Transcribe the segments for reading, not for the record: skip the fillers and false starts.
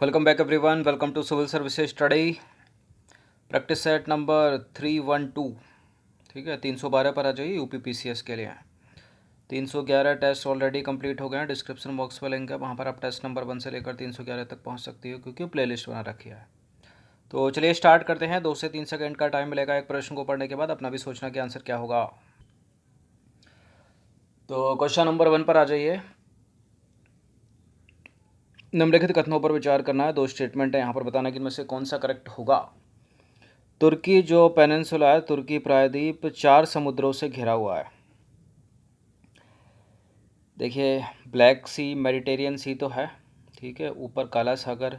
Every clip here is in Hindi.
Welcome back everyone. Welcome to civil services study practice set number 312। ठीक है, 312 पर आ जाइए। यूपी पीसीएस के लिए 311 टेस्ट ऑलरेडी कंप्लीट हो गए हैं। डिस्क्रिप्शन बॉक्स में लिंक है, वहाँ पर आप टेस्ट नंबर 1 से लेकर 311 तक पहुँच सकती हो, क्योंकि प्लेलिस्ट बना रखी है। तो चलिए स्टार्ट करते हैं। 2 से 3 सेकेंड का टाइम मिलेगा एक प्रश्न को पढ़ने के बाद। अपना भी सोचना कि आंसर क्या होगा। तो क्वेश्चन नंबर 1 पर आ जाइए। निम्नलिखित कथनों पर विचार करना है। 2 स्टेटमेंट है यहाँ पर, बताना कि इनमें से कौन सा करेक्ट होगा। तुर्की जो पेनिनसुला है, तुर्की प्रायद्वीप 4 समुद्रों से घिरा हुआ है। देखिए, ब्लैक सी, मेडिटेरियन सी तो है, ठीक है। ऊपर काला सागर,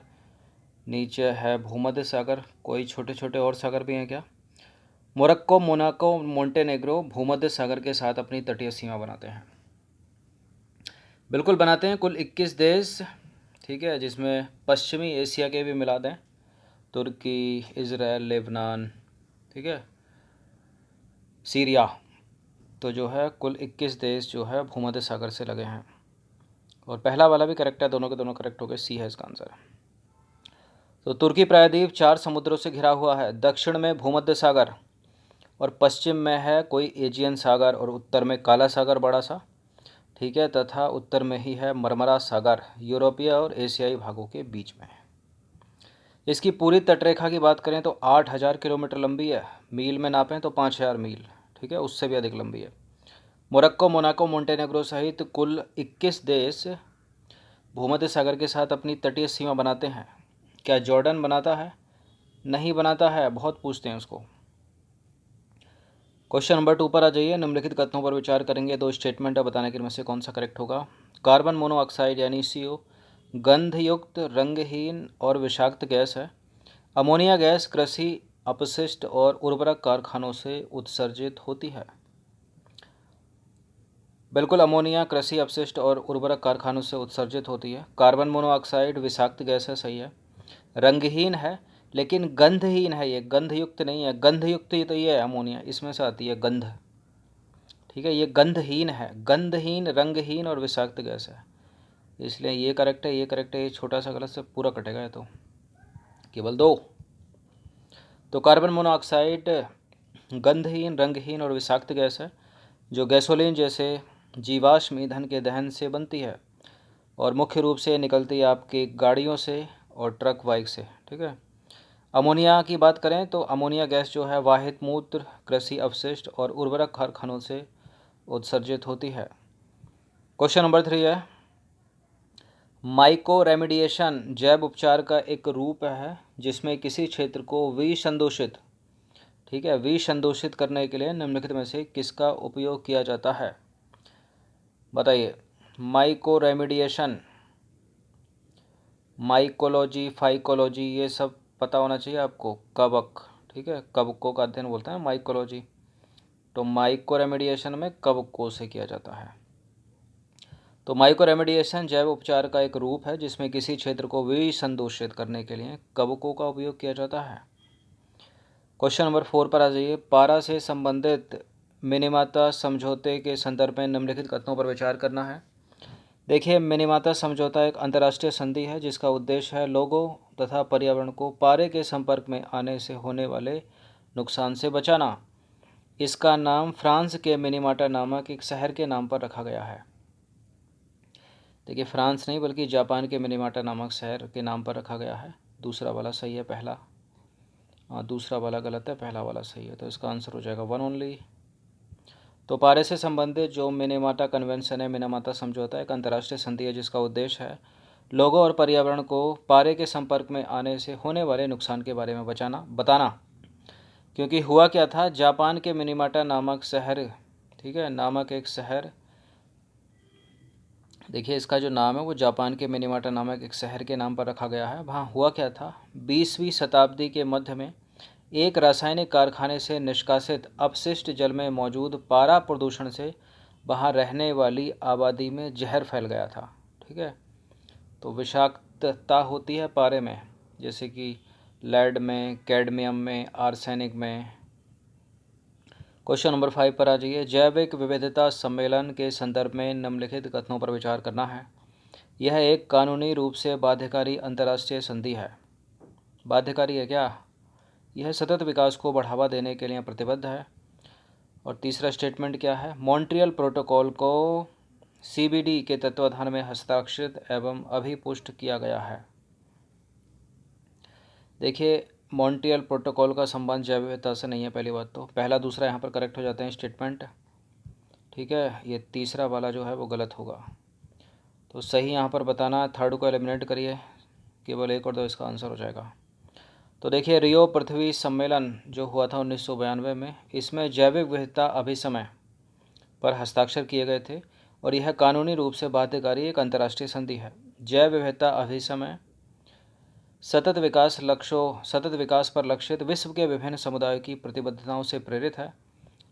नीचे है भूमध्य सागर। कोई छोटे छोटे और सागर भी हैं क्या? मोरक्को, मोनाको, मोंटेनेग्रो भूमध्य सागर के साथ अपनी तटीय सीमा बनाते हैं। बिल्कुल बनाते हैं। कुल 21 देश, ठीक है, जिसमें पश्चिमी एशिया के भी मिला दें। तुर्की, इज़राइल, लेबनान, ठीक है, सीरिया। तो जो है कुल 21 देश जो है भूमध्य सागर से लगे हैं। और पहला वाला भी करेक्ट है, दोनों के दोनों करेक्ट हो गए। सी है इसका आंसर। तो तुर्की प्रायद्वीप 4 समुद्रों से घिरा हुआ है। दक्षिण में भूमध्य सागर और पश्चिम में है कोई एजियन सागर और उत्तर में काला सागर बड़ा सा, ठीक है, तथा उत्तर में ही है मरमरा सागर, यूरोपीय और एशियाई भागों के बीच में। इसकी पूरी तटरेखा की बात करें तो 8000 किलोमीटर लंबी है। मील में नापें तो 5000 मील, ठीक है, उससे भी अधिक लंबी है। मोरक्को, मोनाको, मोंटेनेग्रो सहित कुल 21 देश भूमध्य सागर के साथ अपनी तटीय सीमा बनाते हैं। क्या जॉर्डन बनाता है? नहीं बनाता है, बहुत पूछते हैं उसको। क्वेश्चन नंबर 2 पर आ जाइए। निम्नलिखित कथनों पर विचार करेंगे। 2 स्टेटमेंट है, बताने के इनमें से कौन सा करेक्ट होगा। कार्बन मोनोऑक्साइड यानी CO गंधयुक्त, रंगहीन और विषाक्त गैस है। अमोनिया गैस कृषि अपशिष्ट और उर्वरक कारखानों से उत्सर्जित होती है। बिल्कुल, अमोनिया कृषि अपशिष्ट और उर्वरक कारखानों से उत्सर्जित होती है। कार्बन मोनोऑक्साइड विषाक्त गैस है, सही है। रंगहीन है, लेकिन गंधहीन है। ये गंधयुक्त नहीं है। गंधयुक्त तो ये है अमोनिया, इसमें से आती है गंध, ठीक है। ये गंधहीन है। गंधहीन, रंगहीन और विषाक्त गैस है, इसलिए ये करेक्ट है, ये करेक्ट है। ये छोटा सा गलत से पूरा कटेगा, ये तो केवल 2। तो कार्बन मोनोऑक्साइड गंधहीन, रंगहीन और विषाक्त गैस है, जो गैसोलीन जैसे जीवाश्म ईंधन के दहन से बनती है और मुख्य रूप से निकलती है आपकी गाड़ियों से और ट्रक बाइक से, ठीक है। अमोनिया की बात करें तो अमोनिया गैस जो है वाहित मूत्र, कृषि अपशिष्ट और उर्वरक कारखानों से उत्सर्जित होती है। क्वेश्चन नंबर 3 है, माइको रेमिडिएशन जैव उपचार का एक रूप है जिसमें किसी क्षेत्र को विसंदूषित, ठीक है, विसंदूषित करने के लिए निम्नलिखित में से किसका उपयोग किया जाता है? बताइए। माइको रेमिडिएशन, माइकोलॉजी, फाइकोलॉजी, ये सब पता होना चाहिए आपको। कवक, ठीक है, कवकों का अध्ययन बोलते हैं माइकोलॉजी। तो माइको रेमिडिएशन में कवकों से किया जाता है। तो माइको रेमिडिएशन जैव उपचार का एक रूप है जिसमें किसी क्षेत्र को विसंदूषित करने के लिए कवकों का उपयोग किया जाता है। क्वेश्चन नंबर 4 पर आ जाइए। पारा से संबंधित मिनीमाता समझौते के संदर्भ में निम्नलिखित कथनों पर विचार करना है। देखिए, मिनीमाता समझौता एक अंतर्राष्ट्रीय संधि है जिसका उद्देश्य है लोगों तथा पर्यावरण को पारे के संपर्क में आने से होने वाले नुकसान से बचाना। इसका नाम फ्रांस के मिनीमाटा नामक एक शहर के नाम पर रखा गया है। देखिए, फ्रांस नहीं बल्कि जापान के मिनीमाटा नामक शहर के नाम पर रखा गया है। दूसरा वाला सही है, पहला, हाँ दूसरा वाला गलत है, पहला वाला सही है। तो इसका आंसर हो जाएगा 1 ओनली। तो पारे से संबंधित जो मिनीमाटा कन्वेंशन है, मिनीमाता समझौता एक अंतर्राष्ट्रीय संधि है जिसका उद्देश्य है लोगों और पर्यावरण को पारे के संपर्क में आने से होने वाले नुकसान के बारे में बताना। क्योंकि हुआ क्या था, जापान के मिनीमाटा नामक शहर, ठीक है, नामक एक शहर, देखिए इसका जो नाम है वो जापान के मिनीमाटा नामक एक शहर के नाम पर रखा गया है। वहाँ हुआ क्या था, 20वीं शताब्दी के मध्य में एक रासायनिक कारखाने से निष्कासित अपशिष्ट जल में मौजूद पारा प्रदूषण से वहाँ रहने वाली आबादी में जहर फैल गया था, ठीक है। तो विषाक्तता होती है पारे में, जैसे कि लेड में, कैडमियम में, आर्सेनिक में। क्वेश्चन नंबर 5 पर आ जाइए। जैविक विविधता सम्मेलन के संदर्भ में निम्नलिखित कथनों पर विचार करना है। यह एक कानूनी रूप से बाध्यकारी अंतर्राष्ट्रीय संधि है। बाध्यकारी है क्या? यह सतत विकास को बढ़ावा देने के लिए प्रतिबद्ध है। और तीसरा स्टेटमेंट क्या है? मॉन्ट्रियल प्रोटोकॉल को CBD के तत्वाधान में हस्ताक्षरित एवं अभिपुष्ट किया गया है। देखिए, मॉन्ट्रियल प्रोटोकॉल का संबंध जैव विविधता से नहीं है, पहली बात तो। पहला दूसरा यहाँ पर करेक्ट हो जाते हैं स्टेटमेंट, ठीक है। ये तीसरा वाला जो है वो गलत होगा, तो सही यहाँ पर बताना। थर्ड को एलिमिनेट करिए, केवल एक और दो इसका आंसर हो जाएगा। तो देखिए, रियो पृथ्वी सम्मेलन जो हुआ था 1992 में, इसमें जैविक विविधता अभिसमय पर हस्ताक्षर किए गए थे और यह कानूनी रूप से बाध्यकारी एक अंतर्राष्ट्रीय संधि है। जैव विविधता अभिसमय सतत विकास पर लक्षित विश्व के विभिन्न समुदायों की प्रतिबद्धताओं से प्रेरित है।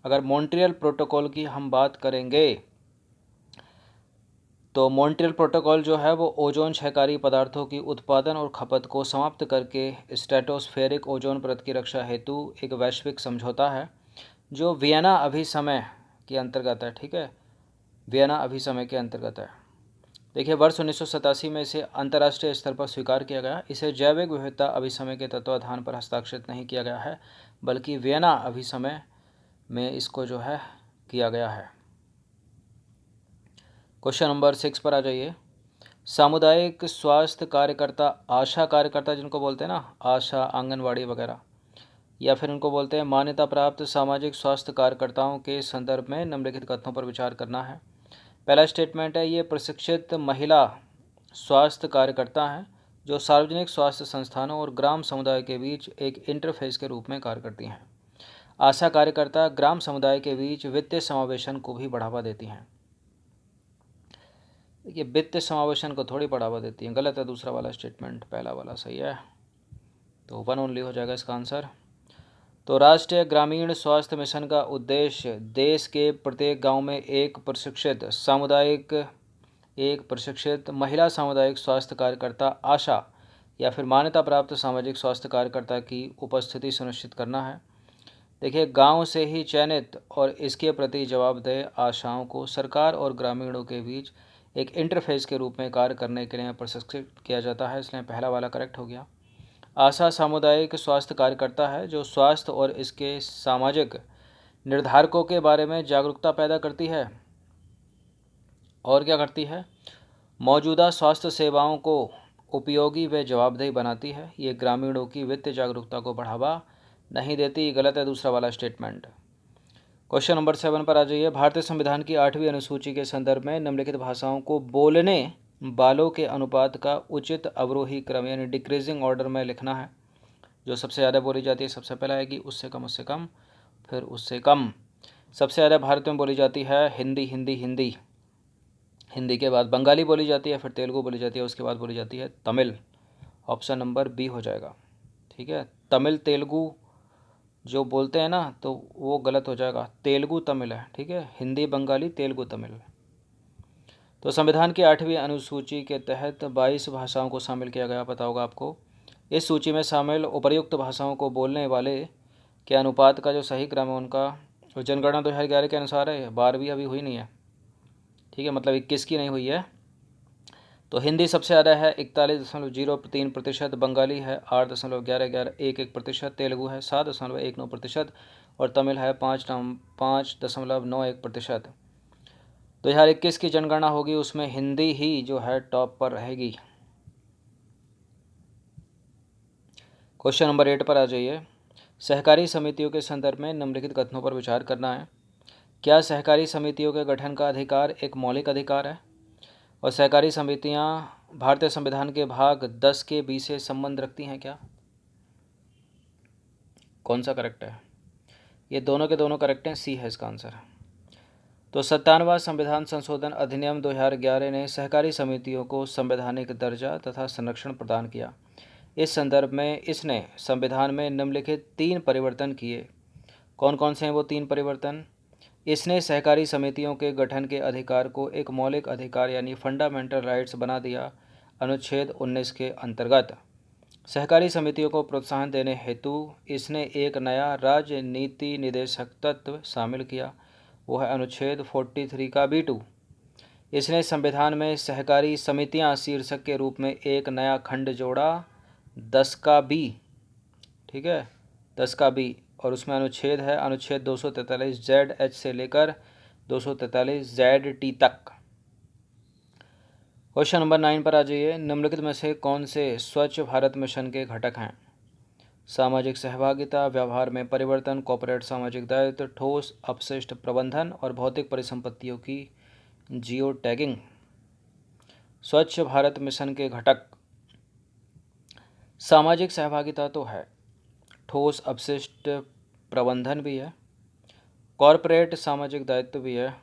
अगर मॉन्ट्रियल प्रोटोकॉल की हम बात करेंगे तो मॉन्ट्रियल प्रोटोकॉल जो है वो ओजोन क्षयकारी पदार्थों की उत्पादन और खपत को समाप्त करके स्ट्रेटोस्फेरिक ओजोन परत की रक्षा हेतु एक वैश्विक समझौता है जो वियना अभिसमय के अंतर्गत है, ठीक है। वियना अभिसमय के अंतर्गत है। देखिए, वर्ष 1987 में इसे अंतर्राष्ट्रीय स्तर पर स्वीकार किया गया। इसे जैविक विविधता अभिसमय के तत्वाधान पर हस्ताक्षरित नहीं किया गया है, बल्कि वियना अभिसमय में इसको जो है किया गया है। क्वेश्चन नंबर 6 पर आ जाइए। सामुदायिक स्वास्थ्य कार्यकर्ता, आशा कार्यकर्ता जिनको बोलते हैं ना, आशा, आंगनवाड़ी वगैरह, या फिर उनको बोलते हैं मान्यता प्राप्त सामाजिक स्वास्थ्य कार्यकर्ताओं के संदर्भ में निम्नलिखित कथनों पर विचार करना है। पहला स्टेटमेंट है, ये प्रशिक्षित महिला स्वास्थ्य कार्यकर्ता हैं जो सार्वजनिक स्वास्थ्य संस्थानों और ग्राम समुदाय के बीच एक इंटरफेस के रूप में कार्य करती हैं। आशा कार्यकर्ता ग्राम समुदाय के बीच वित्तीय समावेशन को भी बढ़ावा देती हैं। ये वित्तीय समावेशन को थोड़ी बढ़ावा देती हैं, गलत है दूसरा वाला स्टेटमेंट, पहला वाला सही है। तो 1 ओनली हो जाएगा इसका आंसर। तो राष्ट्रीय ग्रामीण स्वास्थ्य मिशन का उद्देश्य देश के प्रत्येक गांव में एक प्रशिक्षित महिला सामुदायिक स्वास्थ्य कार्यकर्ता, आशा या फिर मान्यता प्राप्त सामाजिक स्वास्थ्य कार्यकर्ता की उपस्थिति सुनिश्चित करना है। देखिए, गांव से ही चयनित और इसके प्रति जवाबदेह आशाओं को सरकार और ग्रामीणों के बीच एक इंटरफेस के रूप में कार्य करने के लिए प्रशिक्षित किया जाता है, इसलिए पहला वाला करेक्ट हो गया। आशा सामुदायिक स्वास्थ्य कार्यकर्ता है जो स्वास्थ्य और इसके सामाजिक निर्धारकों के बारे में जागरूकता पैदा करती है। और क्या करती है? मौजूदा स्वास्थ्य सेवाओं को उपयोगी व जवाबदेही बनाती है। ये ग्रामीणों की वित्तीय जागरूकता को बढ़ावा नहीं देती, गलत है दूसरा वाला स्टेटमेंट। क्वेश्चन नंबर 7 पर आ जाइए। भारतीय संविधान की 8वीं अनुसूची के संदर्भ में निम्नलिखित भाषाओं को बोलने वालों के अनुपात का उचित अवरोही क्रम यानी डिक्रीजिंग ऑर्डर में लिखना है। जो सबसे ज़्यादा बोली जाती है सबसे पहले आएगी, उससे कम, फिर उससे कम। सबसे ज़्यादा भारत में बोली जाती है हिंदी, हिंदी, हिंदी। हिंदी के बाद बंगाली बोली जाती है, फिर तेलुगु बोली जाती है, उसके बाद बोली जाती है तमिल। ऑप्शन नंबर बी हो जाएगा, ठीक है। तमिल तेलुगु जो बोलते हैं ना तो वो गलत हो जाएगा, तेलुगु तमिल है, ठीक है। हिंदी, बंगाली, तेलुगु, तमिल। तो संविधान की 8वीं अनुसूची के तहत 22 भाषाओं को शामिल किया गया, पता होगा आपको। इस सूची में शामिल उपर्युक्त भाषाओं को बोलने वाले के अनुपात का जो सही क्रम है उनका जनगणना 2011 के अनुसार है। 12वीं अभी हुई नहीं है, ठीक है, मतलब 21 की नहीं हुई है। तो हिंदी सबसे ज़्यादा है 41.03%, बंगाली है 8.1111%, तेलुगु है 7.19%, और तमिल है 5.91%। 2021 की जनगणना होगी, उसमें हिंदी ही जो है टॉप पर रहेगी। क्वेश्चन नंबर 8 पर आ जाइए। सहकारी समितियों के संदर्भ में निम्नलिखित कथनों पर विचार करना है। क्या सहकारी समितियों के गठन का अधिकार एक मौलिक अधिकार है? और सहकारी समितियां भारतीय संविधान के भाग 10 के बी से संबंध रखती हैं क्या? कौन सा करेक्ट है? ये दोनों के दोनों करेक्ट हैं, सी है इसका आंसर। तो 57वां संविधान संशोधन अधिनियम 2011 ने सहकारी समितियों को संवैधानिक दर्जा तथा संरक्षण प्रदान किया। इस संदर्भ में इसने संविधान में निम्नलिखित 3 परिवर्तन किए। कौन कौन से हैं वो 3 परिवर्तन? इसने सहकारी समितियों के गठन के अधिकार को एक मौलिक अधिकार यानी फंडामेंटल राइट्स बना दिया। अनुच्छेद 19 के अंतर्गत सहकारी समितियों को प्रोत्साहन देने हेतु इसने एक नया राज्य नीति निदेशक तत्व शामिल किया, वो है अनुच्छेद 43 का B2। इसने संविधान में सहकारी समितियां शीर्षक के रूप में एक नया खंड जोड़ा, 10 का बी, ठीक है, 10 का बी, और उसमें अनुच्छेद है अनुच्छेद 243 ZH से लेकर 243 ZT तक। क्वेश्चन नंबर 9 पर आ जाइए। निम्नलिखित में से कौन से स्वच्छ भारत मिशन के घटक हैं? सामाजिक सहभागिता, व्यवहार में परिवर्तन, कॉर्पोरेट सामाजिक दायित्व, ठोस अपशिष्ट प्रबंधन और भौतिक परिसंपत्तियों की जियो टैगिंग। स्वच्छ भारत मिशन के घटक सामाजिक सहभागिता तो है, ठोस अपशिष्ट प्रबंधन भी है, कॉर्पोरेट सामाजिक दायित्व भी है,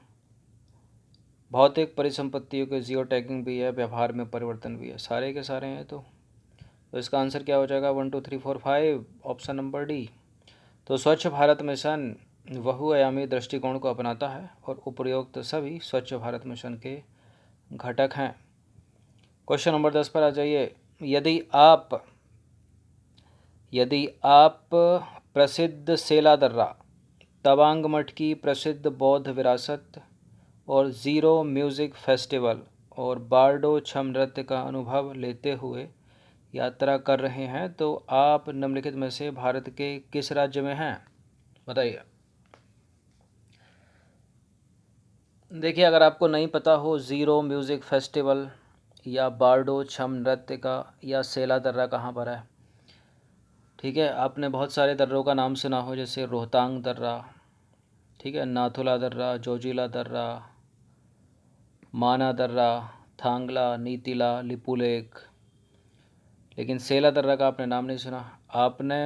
भौतिक परिसंपत्तियों के जियो टैगिंग भी है, व्यवहार में परिवर्तन भी है। सारे के सारे हैं तो इसका आंसर क्या हो जाएगा? 1 2 3 4 5, ऑप्शन नंबर डी। तो स्वच्छ भारत मिशन बहुआयामी दृष्टिकोण को अपनाता है और उपरोक्त सभी स्वच्छ भारत मिशन के घटक हैं। क्वेश्चन नंबर 10 पर आ जाइए। यदि आप प्रसिद्ध सेला दर्रा, तवांग मठ की प्रसिद्ध बौद्ध विरासत और ज़ीरो म्यूज़िक फेस्टिवल और बारडो छम नृत्य का अनुभव लेते हुए यात्रा कर रहे हैं तो आप निम्नलिखित में से भारत के किस राज्य में हैं? बताइए। देखिए, अगर आपको नहीं पता हो ज़ीरो म्यूज़िक फेस्टिवल या बारडो छम नृत्य का या सेला दर्रा कहाँ पर है, ठीक है, आपने बहुत सारे दर्रों का नाम सुना हो, जैसे रोहतांग दर्रा, ठीक है, नाथुला दर्रा, जोजिला दर्रा, माना दर्रा, थांगला, नीतिला, लिपुलेख, लेकिन सेला दर्रा का आपने नाम नहीं सुना। आपने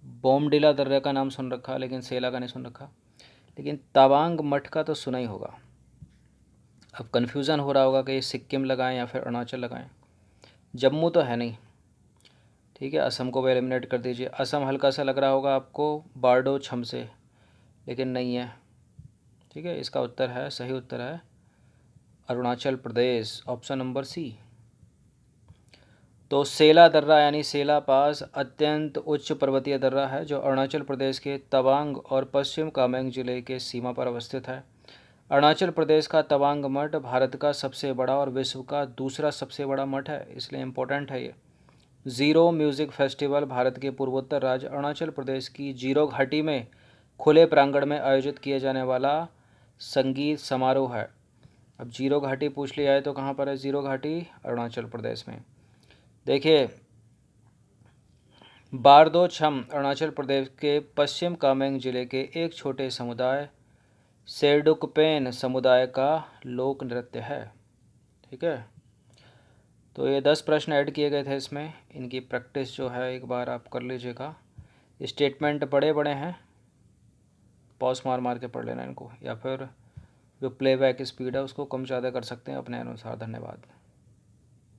बोमडिला दर्रा का नाम सुन रखा, लेकिन सेला का नहीं सुन रखा, लेकिन तवांग मठ का तो सुना ही होगा। अब कन्फ्यूज़न हो रहा होगा कि ये सिक्किम लगाएं या फिर अरुणाचल लगाएं। जम्मू तो है नहीं, ठीक है, असम को भी एलिमिनेट कर दीजिए। असम हल्का सा लग रहा होगा आपको बारडो छम से, लेकिन नहीं है, ठीक है। इसका उत्तर है, सही उत्तर है Arunachal Pradesh, option number C. तो सेला दर्रा यानी सेला पास अत्यंत उच्च पर्वतीय दर्रा है जो अरुणाचल प्रदेश के तवांग और पश्चिम कामेंग जिले के सीमा पर अवस्थित है। अरुणाचल प्रदेश का तवांग मठ भारत का सबसे बड़ा और विश्व का दूसरा सबसे बड़ा मठ है, इसलिए इम्पोर्टेंट है ये। ज़ीरो म्यूज़िक फेस्टिवल भारत के पूर्वोत्तर राज्य अरुणाचल प्रदेश की जीरो घाटी में खुले प्रांगण में आयोजित किए जाने वाला संगीत समारोह है। अब जीरो घाटी पूछ लिया है तो कहाँ पर है जीरो घाटी? अरुणाचल प्रदेश में। देखिए, बारदो छम अरुणाचल प्रदेश के पश्चिम कामेंग जिले के एक छोटे समुदाय सेरडुकपेन समुदाय का लोक नृत्य है, ठीक है। तो ये 10 प्रश्न ऐड किए गए थे इसमें, इनकी प्रैक्टिस जो है एक बार आप कर लीजिएगा। स्टेटमेंट बड़े बड़े हैं, पॉज मार मार के पढ़ लेना इनको, या फिर जो प्लेबैक स्पीड है उसको कम ज़्यादा कर सकते हैं अपने अनुसार। धन्यवाद।